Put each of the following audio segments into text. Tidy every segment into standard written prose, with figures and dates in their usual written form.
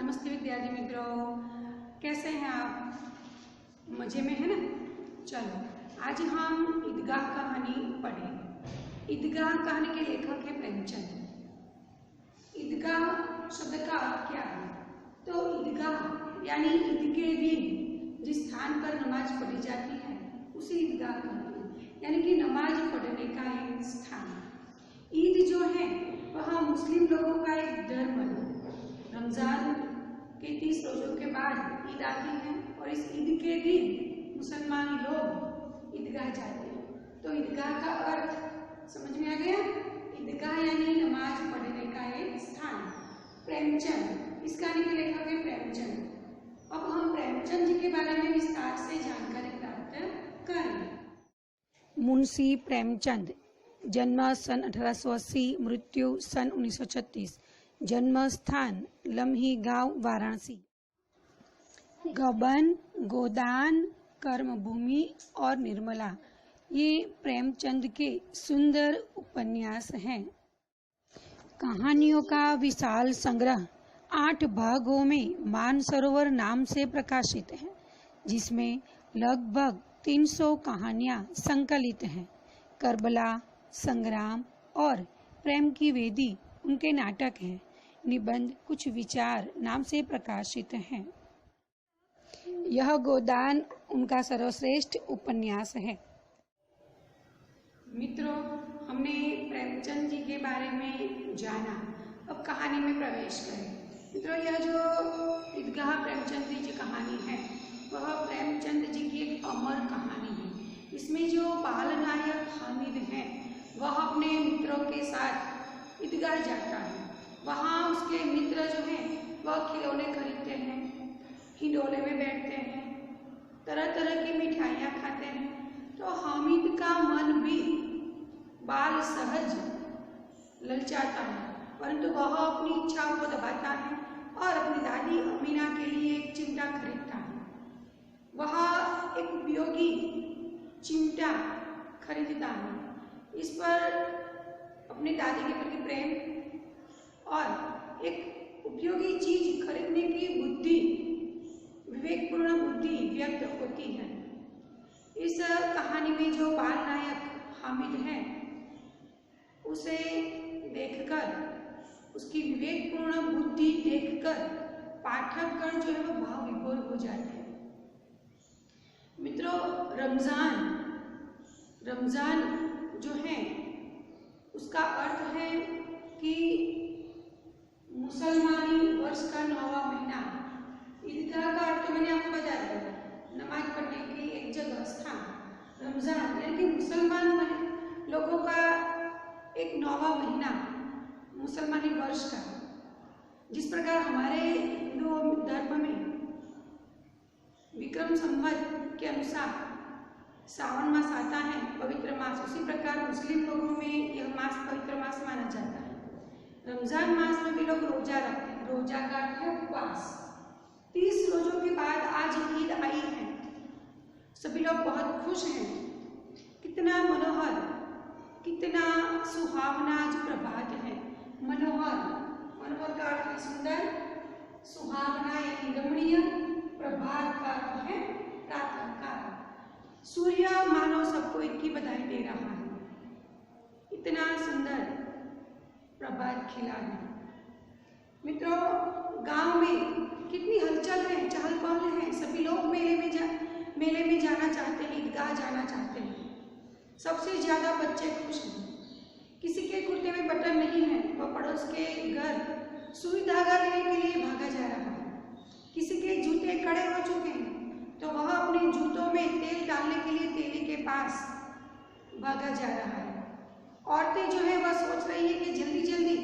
नमस्ते विद्यार्थी मित्रों, कैसे हैं आप? मजे में है ना? चलो आज हम ईदगाह कहानी पढ़ें। ईदगाह कहानी के लेखक है प्रेमचंद। ईदगाह शब्द का अर्थ क्या है? तो ईदगाह यानी ईद के दिन जिस स्थान पर नमाज पढ़ी जाती है उसे ईदगाह कहते हैं, यानी कि नमाज पढ़ने का एक स्थान। ईद जो है वह मुस्लिम लोगों का एक धर्म है। रमजान के 30 रोजों के बाद ईद आती है और इस ईद के दिन मुसलमान लोग ईदगाह जाते हैं। तो ईदगाह का अर्थ समझ में आ गया? ईदगाह यानी नमाज पढ़ने का एक स्थान। प्रेमचंद, इस कहानी के लेखक है प्रेमचंद। अब हम प्रेमचंद जी के बारे में विस्तार से जानकारी प्राप्त करें। मुंशी प्रेमचंद, जन्म सन 1880, मृत्यु सन 1936। जन्म स्थान लम्ही गांव, वाराणसी। गबन, गोदान, कर्मभूमि और निर्मला ये प्रेमचंद के सुंदर उपन्यास हैं। कहानियों का विशाल संग्रह 8 भागों में मानसरोवर नाम से प्रकाशित है, जिसमें लगभग 300 कहानियां संकलित हैं। करबला, संग्राम और प्रेम की वेदी उनके नाटक हैं। निबंध कुछ विचार नाम से प्रकाशित हैं। यह गोदान उनका सर्वश्रेष्ठ उपन्यास है। मित्रों, हमने प्रेमचंद जी के बारे में जाना। अब कहानी में प्रवेश करें। मित्रों, यह जो ईदगाह प्रेमचंद जी की कहानी है वह प्रेमचंद जी की एक अमर कहानी है। इसमें जो बाल नायक हामिद है वह अपने मित्रों के साथ ईदगाह जाता है। वहाँ उसके मित्र जो हैं वह खिलौने खरीदते हैं, हिंडोले में बैठते हैं, तरह तरह की मिठाइयाँ खाते हैं। तो हामिद का मन भी बाल सहज ललचाता है, परंतु वह अपनी इच्छाओं को दबाता है और अपनी दादी अमीना के लिए एक चिमटा खरीदता है। वह एक उपयोगी चिमटा खरीदता है। इस पर अपनी दादी के प्रति प्रेम और एक उपयोगी चीज खरीदने की बुद्धि, विवेकपूर्ण बुद्धि व्यक्त होती है। इस कहानी में जो बाल नायक हामिद है उसे देखकर, उसकी विवेकपूर्ण बुद्धि देखकर पाठकगण जो है वो भाव विभोर हो जाते हैं। मित्रों, रमजान जो है उसका अर्थ है कि मुसलमानी वर्ष का 9वां महीना। ईदगाह का अर्थ तो मैंने आपको बता दिया, नमाज पढ़ने की एक जगह, स्थान। रमजान यानी कि मुसलमान लोगों का एक 9वां महीना मुसलमानी वर्ष का। जिस प्रकार हमारे हिंदू धर्म में विक्रम संवत के अनुसार सावन मास आता है, पवित्र मास, उसी प्रकार मुस्लिम लोगों में यह मास पवित्र मास माना जाता है। रमजान मास में भी लोग रोजा रखते हैं। रोजा का अर्थ है उपवास। 30 रोजों के बाद आज ईद आई है। सभी लोग बहुत खुश हैं। कितना मनोहर, कितना सुहावना आज प्रभात है। मनोहर का अर्थ है सुंदर, सुहावना यानी रमणीय, प्रभात का अर्थ है प्रातः काल। सूर्य मानो सबको ईद की बधाई दे रहा है। इतना सुंदर प्रभात खिला है। मित्रों, गांव में कितनी हलचल है, चहल पहल है। सभी लोग मेले में जाना चाहते हैं, ईदगाह जाना चाहते हैं। सबसे ज्यादा बच्चे खुश हैं। किसी के कुर्ते में बटन नहीं है, वह पड़ोस के घर सुई धागा लेने के लिए भागा जा रहा है। किसी के जूते कड़े हो चुके हैं तो वह अपने जूतों में तेल डालने के लिए तेली के पास भागा जा रहा है। औरतें जो है वह सोच रही है कि जल्दी जल्दी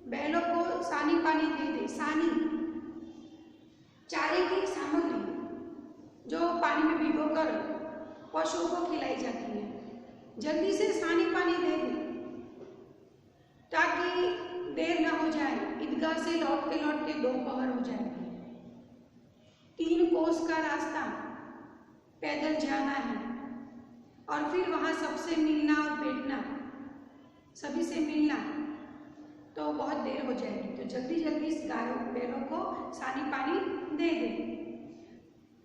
बैलों को सानी पानी दे दे। सानी चारे की सामग्री जो पानी में भिगोकर पशुओं को खिलाई जाती है, जल्दी से सानी पानी दे दे ताकि देर न हो जाए। ईदगाह से लौटते दोपहर हो जाएगी। 3 कोस का रास्ता पैदल जाना है और फिर वहां सबसे मिलना और बैठना, सभी से मिलना, तो बहुत देर हो जाएगी। तो जल्दी जल्दी इस गायों बैलों को सानी पानी दे दे।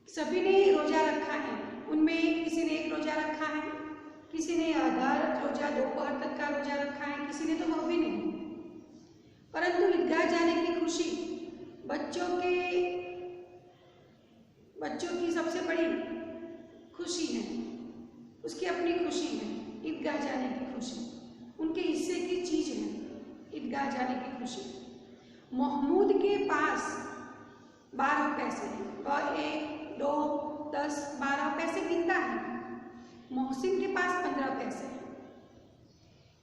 सभी ने रोजा रखा है, उनमें किसी ने एक रोजा रखा है, किसी ने आधा रोजा दोपहर तक का रोजा रखा है, किसी ने तो वो भी नहीं। परंतु ईदगाह जाने की खुशी बच्चों की सबसे बड़ी खुशी है, उसकी अपनी खुशी है ईदगाह जाने की खुशी, उनके हिस्से की चीज है ईदगाह जाने की खुशी। महमूद के पास 12 पैसे हैं, वह 1, 2, 10, 12 पैसे गिनता है। मोहसिन के पास 15 पैसे हैं।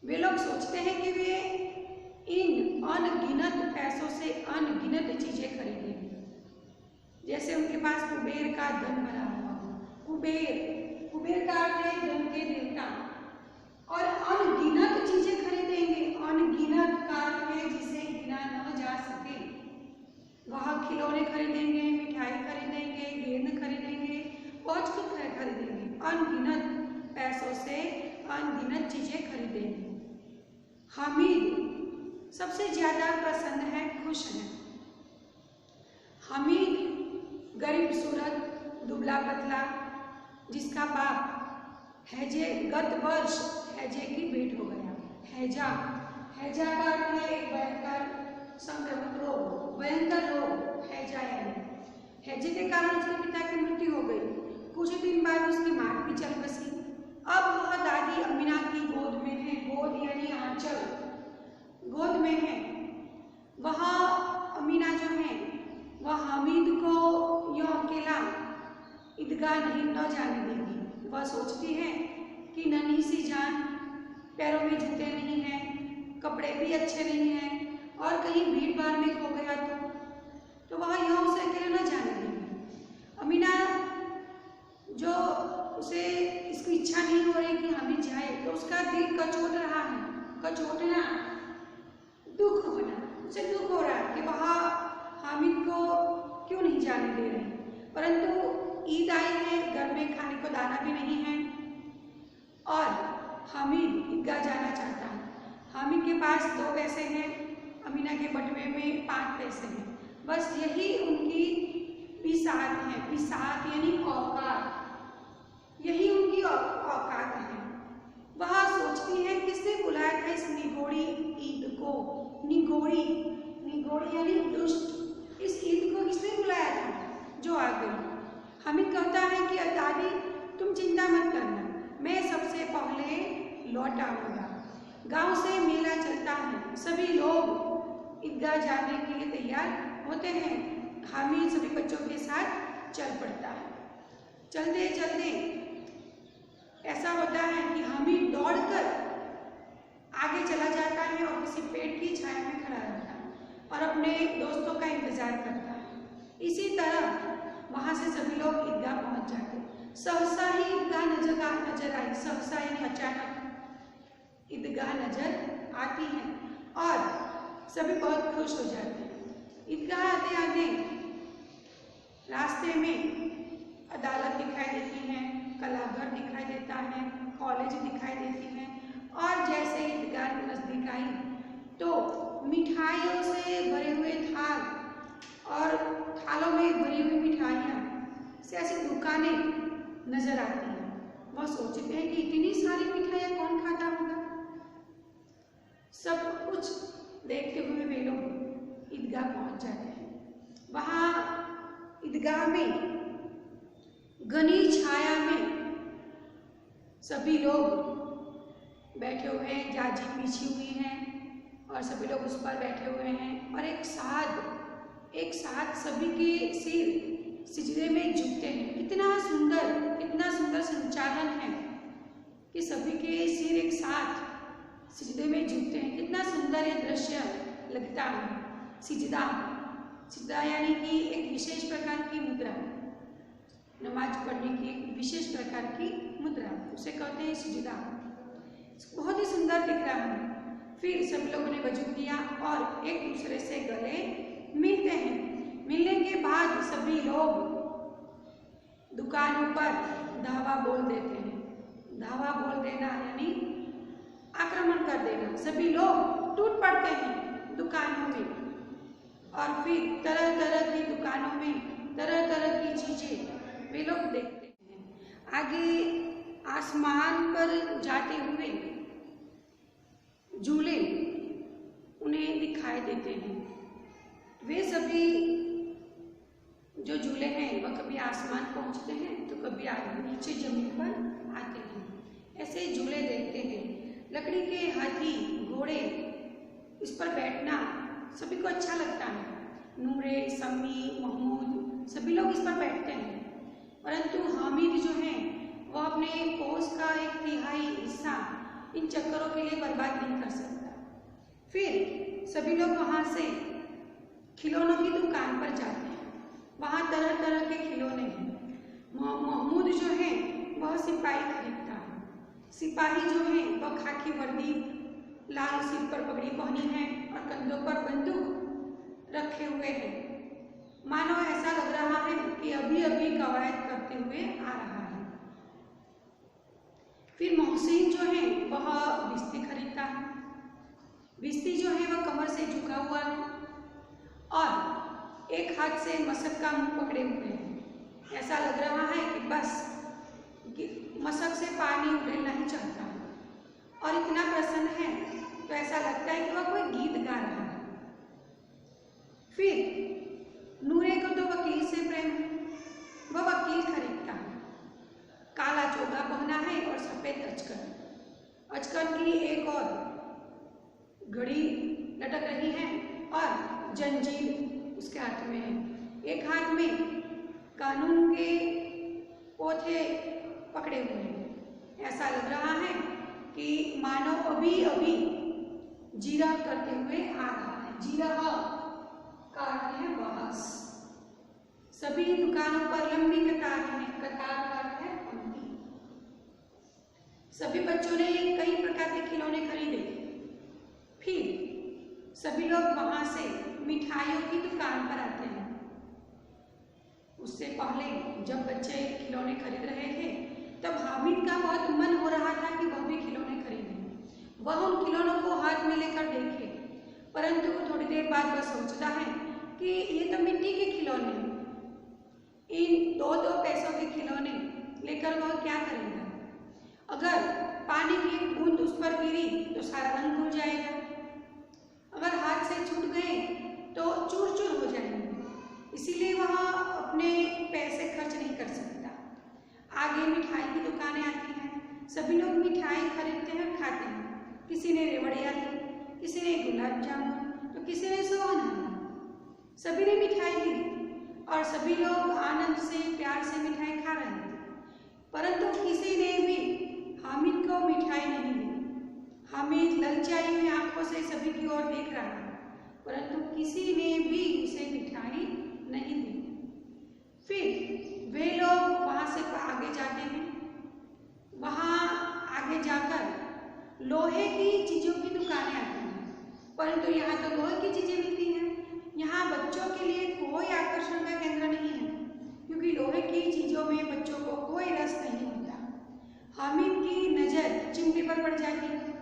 वे लोग सोचते हैं कि वे इन अनगिनत पैसों से अनगिनत चीजें खरीदेंगे। जैसे उनके पास कुबेर का धन भरा हुआ हो। कुबेर का अर्थ है धन के देवता, और अनगिनत चीजें खरीदेंगे। अनगिनत का अर्थ है जिसे गिना न जा सके। वह खिलौने खरीदेंगे, मिठाई खरीदेंगे, गेंद खरीदेंगे, बहुत कुछ खरीदेंगे। अनगिनत पैसों से अनगिनत चीजें खरीदेंगे। हामिद सबसे ज्यादा प्रसन्न है, खुश है। हामिद गरीब सूरत, दुबला पतला, जिसका बाप गत वर्ष हैजे की भेंट हो गया। हैजा का अर्थ है एक भयंकर संक्रमण रोग, भयंकर रोग हैजा यानी। हैजे के कारण उसके पिता की मृत्यु हो गई। कुछ दिन बाद उसकी मां भी चल बसी। अब वह दादी अमीना की गोद में है। गोद यानी आंचल, गोद में है। वह अमीना जो है वह हामिद को यूं अकेला ईदगाह नहीं न जाने देगी। वह सोचती है कि नन्ही सी जान, पैरों में जूते नहीं हैं, कपड़े भी अच्छे नहीं हैं, और कहीं भीड़ भाड़ में खो गया तो वह यूं उसे अकेले न जाने देगी। अमीना जो उसे इसकी इच्छा नहीं हो रही कि हामिद जाए, तो उसका दिल कचोट रहा है, कचोटना, दुख होना, उसे दुख हो रहा है कि वह हामिद को क्यों नहीं जाने दे रहे। परंतु ईद आई है, घर में खाने को दाना भी नहीं है, और हामिद ईदगाह जाना चाहता है। हामिद के पास 2 पैसे हैं, अमीना के बटुए में 5 पैसे हैं। बस यही उनकी बिसात है। बिसात यानी औकात, यही उनकी औकात है। वह सोचती है किसने बुलाया था इस निगोड़ी ईद को। निगोड़ी यानी दुष्ट। इस ईद को किसने बुलाया था जो आ गई। हामिद कहता है कि दादी तुम चिंता मत करना, मैं सबसे पहले लौट आऊंगा। गांव से मेला चलता है, सभी लोग ईदगाह जाने के लिए तैयार होते हैं। हामिद सभी बच्चों के साथ चल पड़ता है। चलते चलते ऐसा होता है कि हामिद दौड़कर आगे चला जाता है और किसी पेड़ की छाया में खड़ा रहता है और अपने दोस्तों का इंतजार करता है। इसी तरह वहां से सभी लोग ईदगाह पहुंच जाते। सहसा ही ईदगाह नजर आई। सहसा यानी अचानक ईदगाह नजर आती है और सभी बहुत खुश हो जाते हैं। ईदगाह आते आते रास्ते में अदालत दिखाई देती है, कलाघर दिखाई देता है, कॉलेज दिखाई देती है, और जैसे ईदगाह नजदीक आई तो मिठाइयों से भरे हुए थाल और थालों में भरी हुई मिठाइयाँ से ऐसी दुकानें नजर आती हैं। वह सोचते हैं कि इतनी सारी मिठाइयाँ कौन खाता होगा। सब कुछ देखते हुए वे लोग ईदगाह पहुंच जाते हैं। वहाँ ईदगाह में घनी छाया में सभी लोग बैठे हुए हैं, जाजी बिछी हुई है और सभी लोग उस पर बैठे हुए हैं, और एक साथ सभी के सिर सिजदे में झुकते हैं। कितना सुंदर संचालन है कि सभी के सिर एक साथ सिजदे में झुकते हैं। कितना सुंदर यह दृश्य लगता है। सिजदा यानी कि एक विशेष प्रकार की मुद्रा, नमाज पढ़ने की एक विशेष प्रकार की मुद्रा, उसे कहते हैं सिजदा। बहुत ही सुंदर दिख रहा है। फिर सभी लोगों ने वजू किया और एक दूसरे से गले मिलते हैं। मिलने के बाद सभी लोग दुकानों पर धावा बोल देते हैं। धावा बोल देना यानी आक्रमण कर देना। सभी लोग टूट पड़ते हैं दुकानों में और फिर तरह तरह की दुकानों में तरह तरह की चीजें वे लोग देखते हैं। आगे आसमान पर जाते हुए झूले उन्हें दिखाई देते हैं। वे सभी जो झूले हैं वह कभी आसमान पहुंचते हैं तो कभी आगे नीचे जमीन पर आते हैं। ऐसे झूले देखते हैं। लकड़ी के हाथी घोड़े इस पर बैठना सभी को अच्छा लगता है। नूरे, सम्मी, महमूद सभी लोग इस पर बैठते हैं, परंतु हामिद जो है वह अपने कोस का 1/3 हिस्सा इन चक्करों के लिए बर्बाद नहीं कर सकता। फिर सभी लोग वहां से खिलौनों की दुकान पर जाते हैं। वहां तरह तरह के खिलौने हैं। महमूद जो है वह सिपाही खरीदता है। सिपाही जो है वह खाकी वर्दी, लाल सिर पर पगड़ी पहनी है और कंधों पर बंदूक रखे हुए है। मानो ऐसा लग रहा है कि अभी अभी कवायद करते हुए आ रहा है। फिर मोहसिन जो है वह बिस्ती खरीदता है। बिस्ती जो है वह कमर से झुका हुआ है और एक हाथ से मशक का मुंह पकड़े हुए हैं। ऐसा लग रहा है कि बस मशक से पानी उड़ेलना ही चाहता है और इतना प्रसन्न है तो ऐसा लगता है कि वह कोई गीत गा रहा है। फिर नूरे को तो वकील से प्रेम है। वह वकील खरीदता है। काला चोगा पहना है और सफेद अचकन। अचकन की एक और घड़ी लटक रही है और जंजीर उसके हाथ में है। एक हाथ में कानून के पोथे पकड़े हुए हैं। ऐसा लग रहा है कि मानो अभी अभी जीरा करते हुए आ रहा है। जीरा का अर्थ है बहस। सभी दुकानों पर लंबी कतार है। कतार का अर्थ है पंक्ति। सभी बच्चों ने कई प्रकार के खिलौने खरीदे। फिर सभी लोग वहां से मिठाइयों की दुकान पर आते हैं। उससे पहले जब बच्चे खिलौने खरीद रहे थे तब हामिद का बहुत मन हो रहा था कि वह भी खिलौने खरीदे। वह उन खिलौनों को हाथ में लेकर देखे, परंतु थोड़ी देर बाद वह सोचता है कि ये तो मिट्टी के खिलौने हैं। इन 2-2 पैसों के खिलौने लेकर वह क्या करेगा? अगर पानी की एक बूंद उस पर गिरी तो सारा रंग घुल जाएगा। अगर हाथ से छूट गए तो चूर चूर हो जाएंगे। इसीलिए वह अपने पैसे खर्च नहीं कर सकता। आगे मिठाई की दुकानें आती हैं। सभी लोग मिठाई खरीदते हैं, खाते हैं। किसी ने रेवड़िया ली, किसी ने गुलाब जामुन, तो किसी ने सोहन लिया। सभी ने मिठाई ली और सभी लोग आनंद से प्यार से मिठाई खा रहे थे, परंतु किसी ने भी हामिद को मिठाई नहीं दी। हामिद ललचाई हुई आंखों से सभी की ओर देख रहा है, परंतु किसी ने भी उसे मिठाई नहीं दी। फिर वे लोग वहां से आगे जाते हैं। वहां आगे जाकर लोहे की चीजों की दुकानें आती हैं, परंतु यहाँ तो लोहे की चीजें मिलती हैं। यहाँ बच्चों के लिए कोई आकर्षण का केंद्र नहीं है, क्योंकि लोहे की चीजों में बच्चों को कोई रस नहीं होता। हामिद की नजर चिमटे पर पड़ जाती है।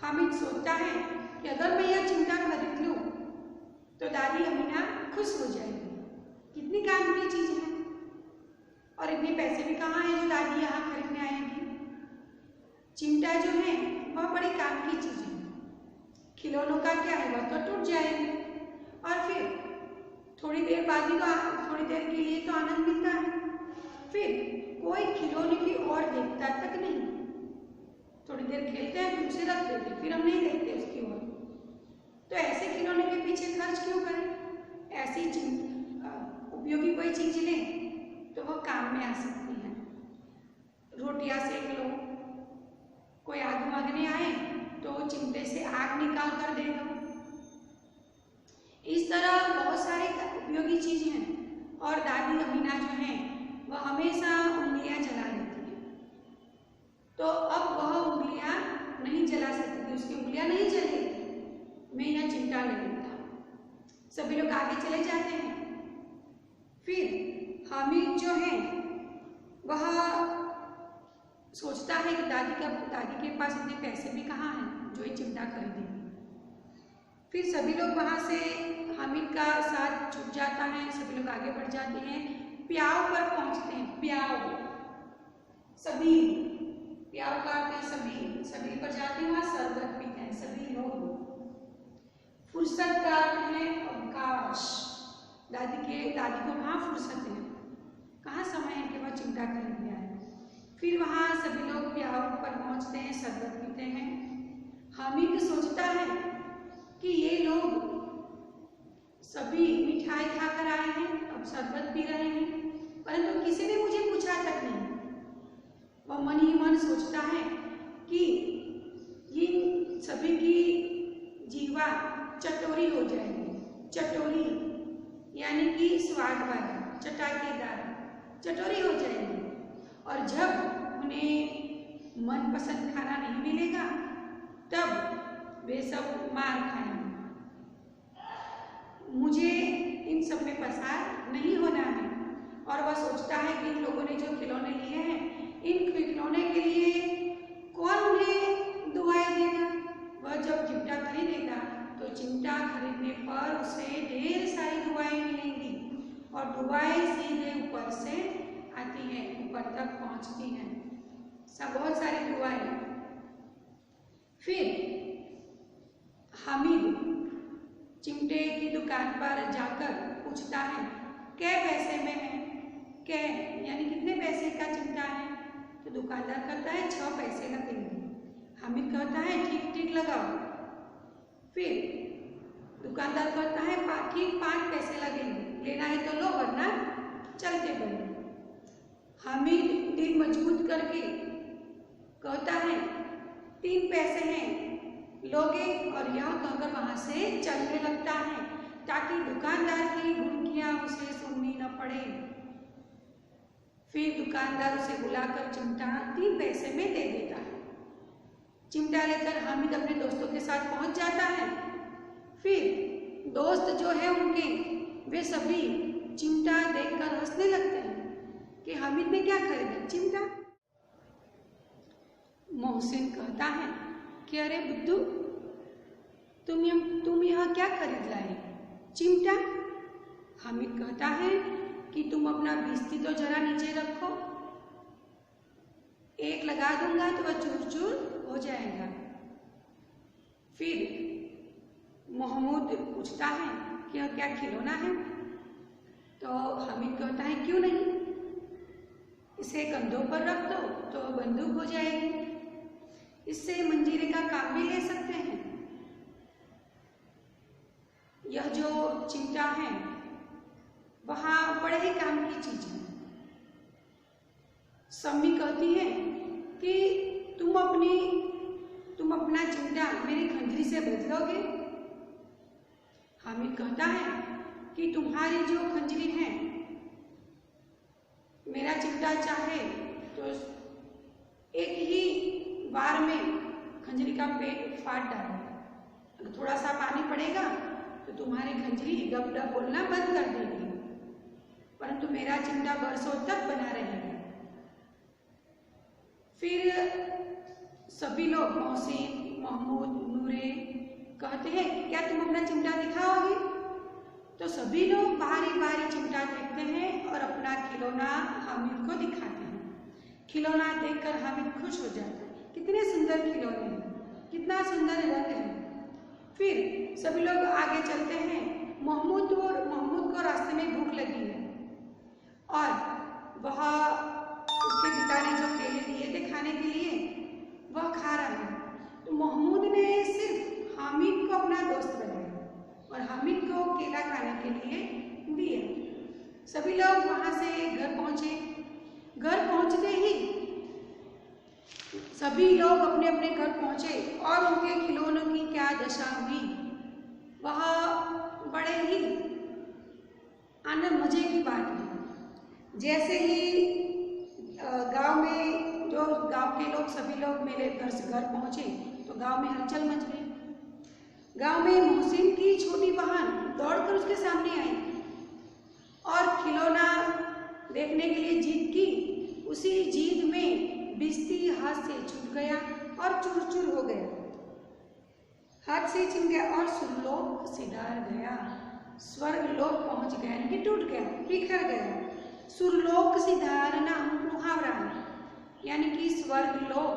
हामिद सोचता है कि अगर मैं यह चिमटा खरीद लूं तो दादी अमीना खुश हो जाएगी। कितनी काम की चीज है और इतने पैसे भी कहाँ हैं जो दादी यहाँ खरीदने आएगी। चिमटा जो है वह बड़ी काम की चीज है। खिलौनों का क्या है, वह तो टूट जाएंगे और फिर थोड़ी देर बाद ही थोड़ी देर के लिए तो आनंद मिलता है, फिर कोई खिलौने की ओर देखता तक नहीं। थोड़ी देर खेलते हैं फिर उसे रख देते, फिर हम नहीं देखते उसकी ओर। तो ऐसे खिलौने के पीछे खर्च क्यों करें? ऐसी उपयोगी कोई चीज लें तो वह काम में आ सकती है। रोटियां सेक लो, कोई आग मांगने आए तो चिमटे से आग निकाल कर दे दो। इस तरह बहुत सारी उपयोगी चीज हैं और दादी अमीना जो है वह हमेशा उंगलियां जला लेती है। तो अब वह उंगलियां नहीं जला सकती, उसकी उंगलियां नहीं जलेगी। मैं यह चिमटा ले लेता हूँ। सभी लोग आगे चले जाते हैं। फिर हामिद जो है वह सोचता है कि दादी के पास इतने पैसे भी कहाँ हैं जो ये चिमटा खरीदेंगे। फिर सभी लोग वहाँ से हामिद का साथ छूट जाता है। लोग आगे बढ़ जाते हैं, प्याव पर पहुंचते हैं। प्याव सभी, प्याव का अर्थ है सभी, सभी पर जाते हैं, वहां शरबत पीते हैं सभी लोग। फुर्सत का अर्थ है अवकाश। दादी को कहाँ फुर्सत है, कहाँ समय है कि वह चिमटा खरीद लिया है। फिर वहाँ सभी लोग प्याव पर पहुँचते हैं, शरबत पीते हैं। हामिद सोचता है कि ये लोग सभी मिठाई खाकर आए हैं, अब शरबत पी रहे हैं, परंतु किसी ने मुझे पूछा तक नहीं। वह मन ही मन सोचता है कि इन सभी की जीवा चटोरी हो जाएगी। चटोरी यानी कि स्वाद वाली, चटाकेदार, चटोरी हो जाएगी। और जब उन्हें मनपसंद खाना नहीं मिलेगा तब वे सब मार खाएंगे। मुझे इन सब में पसार नहीं होना है। और वह सोचता है कि इन लोगों ने जो खिलौने लिए हैं, इन खिलौने के लिए कौन उन्हें दुआएं देगा। वह जब चिमटा खरीदेगा तो चिमटा खरीदने पर उसे ढेर सारी दुआएं मिलेंगी और दुआएं सीधे ऊपर से आती हैं, ऊपर तक पहुंचती हैं, सब बहुत सारी दुआएं। फिर हामिद चिमटे की दुकान पर जाकर पूछता है कै पैसे में है, कै यानी कितने पैसे का चिमटा है। तो दुकानदार कहता है 6 पैसे लगेंगे। हामिद कहता है ठीक ठीक लगाओ। फिर दुकानदार कहता है ठीक 5 पैसे लगेंगे, लेना है तो लो वरना चलते बनो। हामिद दिल मजबूत करके कहता है 3 पैसे हैं, लोगे, और यह कहकर वहां से चलने लगता है ताकि दुकानदार की भुड़कियां उसे सुननी न पड़े। फिर दुकानदार उसे बुलाकर चिमटा 3 पैसे में दे देता है। चिमटा लेकर हामिद अपने दोस्तों के साथ पहुंच जाता है। फिर दोस्त जो है उनके, वे सभी चिमटा देखकर हंसने लगते हैं कि हामिद ने क्या खरीदा, चिमटा। मोहसिन कहता है कि अरे बुद्धू, तुम यह क्या खरीद लाए, चिमटा। हामिद कहता है कि तुम अपना बिस्ती तो जरा नीचे रखो, एक लगा दूंगा तो वह चूर चूर हो जाएगा। फिर मोहम्मद पूछता है कि यह क्या खिलौना है। तो हामिद कहता है क्यों नहीं, इसे कंधों पर रख दो तो बंदूक हो जाएगी, इससे मंजीरे का काम भी ले सकते हैं। यह जो चिमटा है वहाँ बड़े ही काम की चीज है। सम्मी कहती है कि तुम अपना चिमटा मेरी खंजरी से बदलोगे। हामिद कहता है कि तुम्हारी जो खंजरी है, मेरा चिमटा चाहे तो एक ही बार में खंजरी का पेट फाड़ डाले, अगर थोड़ा सा पानी पड़ेगा तो तुम्हारी खंजरी डब डब बोलना बंद कर देगी, परंतु मेरा चिमटा बरसों तक बना रहेगा। फिर सभी लोग, मोहसिन, महमूद, नूरे, कहते हैं क्या तुम अपना चिमटा दिखाओगे। तो सभी लोग बारी बारी चिमटा देखते हैं और अपना खिलौना हामिद को दिखाते हैं। खिलौना देखकर हामिद खुश हो जाता है, कितने सुंदर खिलौने हैं, कितना सुंदर रंग है। फिर सभी लोग आगे चलते हैं। महमूद को रास्ते में भूख लगी है और वह उसके पिता ने जो केले दिए थे खाने के लिए वह खा रहा है। तो महमूद ने सिर्फ हामिद को अपना दोस्त बनाया और हामिद को केला खाने के लिए दिया। सभी लोग वहां से घर पहुंचे। घर पहुंचते ही सभी लोग अपने अपने घर पहुंचे और उनके खिलौनों की क्या दशा हुई, वह बड़े ही आनंद मजे की बात है। जैसे ही गांव में जो गांव के लोग सभी लोग मेरे घर से घर पहुंचे तो गांव में हलचल मच गई। गांव में मोहसिन की छोटी बहन दौड़कर उसके सामने आई और खिलौना देखने के लिए जिद की। उसी जिद में बिस्ती हाथ से छूट गया और चूर चूर हो गया, हाथ से छिन गया और सुरलोक सिधार गया, स्वर्ग लोक पहुंच गया, यानी टूट गया। बिखर गया। सुरलोक सिधारना मुहावरा है, यानी कि स्वर्ग लोक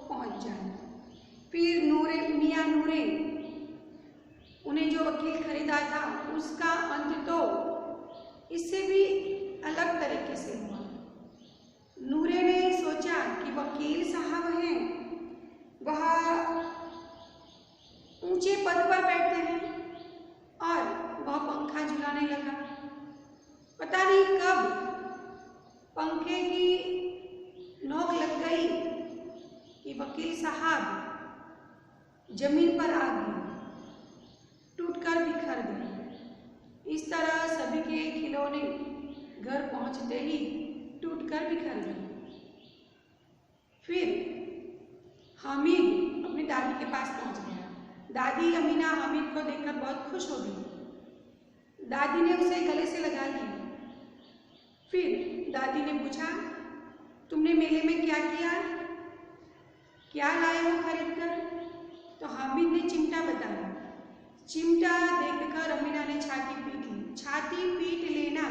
पहुंच जाना। फिर नूरे मियां नूरे, उन्हें जो वकील खरीदा था उसका अंत तो इससे भी अलग तरीके से हुआ। नूरे ने सोचा कि वकील साहब हैं, वह ऊंचे पद पर बैठते हैं, और वह पंखा झुलाने लगा। पता नहीं कब पंखे की नोक लग गई कि वकील साहब जमीन पर आ गए, टूटकर बिखर गए। इस तरह सभी के खिलौने घर पहुंचते ही टूटकर बिखर गए। फिर हामिद अपनी दादी के पास पहुंच गया। दादी अमीना हामिद को देखकर बहुत खुश हो गई। दादी ने उसे गले से लगा लिया। फिर दादी ने पूछा, तुमने मेले में क्या किया, क्या लाए हो खरीद कर? तो हामिद ने चिमटा बताया। चिमटा देखकर अमीना ने छाती पीट ली। छाती पीट लेना,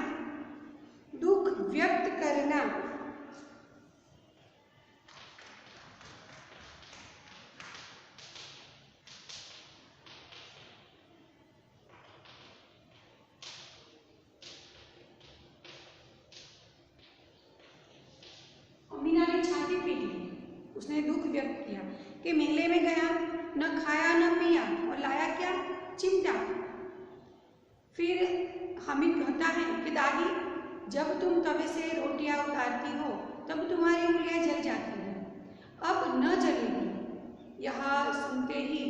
दुख व्यक्त करना, अमीना ने छाती पीट ली। उसने दुख व्यक्त किया कि मेले में गया, न खाया न पिया, और लाया क्या? चिमटा। फिर हामिद कहता है कि दादी, जब तुम तवे से रोटियां उतारती हो तब तुम्हारी उंगलियां जल जाती हैं, अब न जलेगी। यह सुनते ही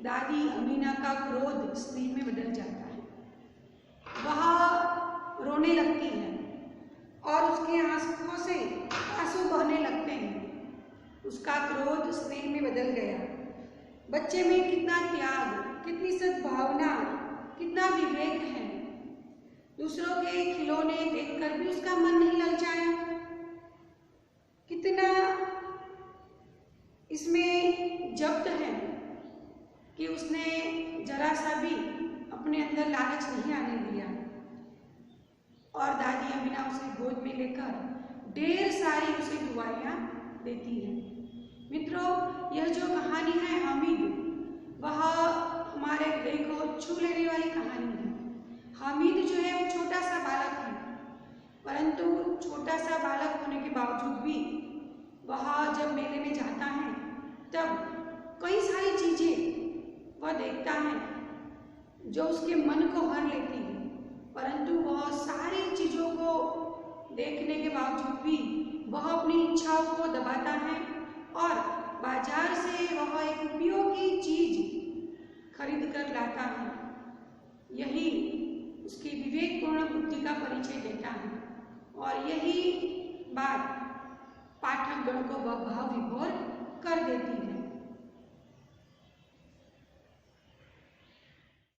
दादी अमीना का क्रोध स्नेह में बदल जाता है। वह रोने लगती है और उसके आंखों से आंसू बहने लगते हैं। उसका क्रोध स्नेह में बदल गया। बच्चे में कितना त्याग, कितनी सद्भावना, कितना विवेक है। दूसरों के खिलौने देखकर भी उसका मन नहीं ललचाया। कितना इसमें जब्त है कि उसने जरा सा भी अपने अंदर लालच नहीं आने दिया। और दादी अमीना उसे गोद में लेकर ढेर सारी उसे दुआएं देती है। मित्रों, यह जो कहानी है हामिद, वह हमारे हृदय को छू लेने वाली कहानी है। हामिद जो है वो छोटा सा बालक है, परंतु छोटा सा बालक होने के बावजूद भी वह जब मेले में जाता है तब कई सारी चीजें वह देखता है जो उसके मन को हर लेती है। परंतु वह सारी चीजों को देखने के बावजूद भी वह अपनी इच्छाओं को दबाता है और बाजार से वह एक उपयोगी चीज खरीद कर लाता है। यही उसकी विवेकपूर्ण बुद्धि का परिचय देता है और यही बात पाठकगण को भाव विभोर कर देती है।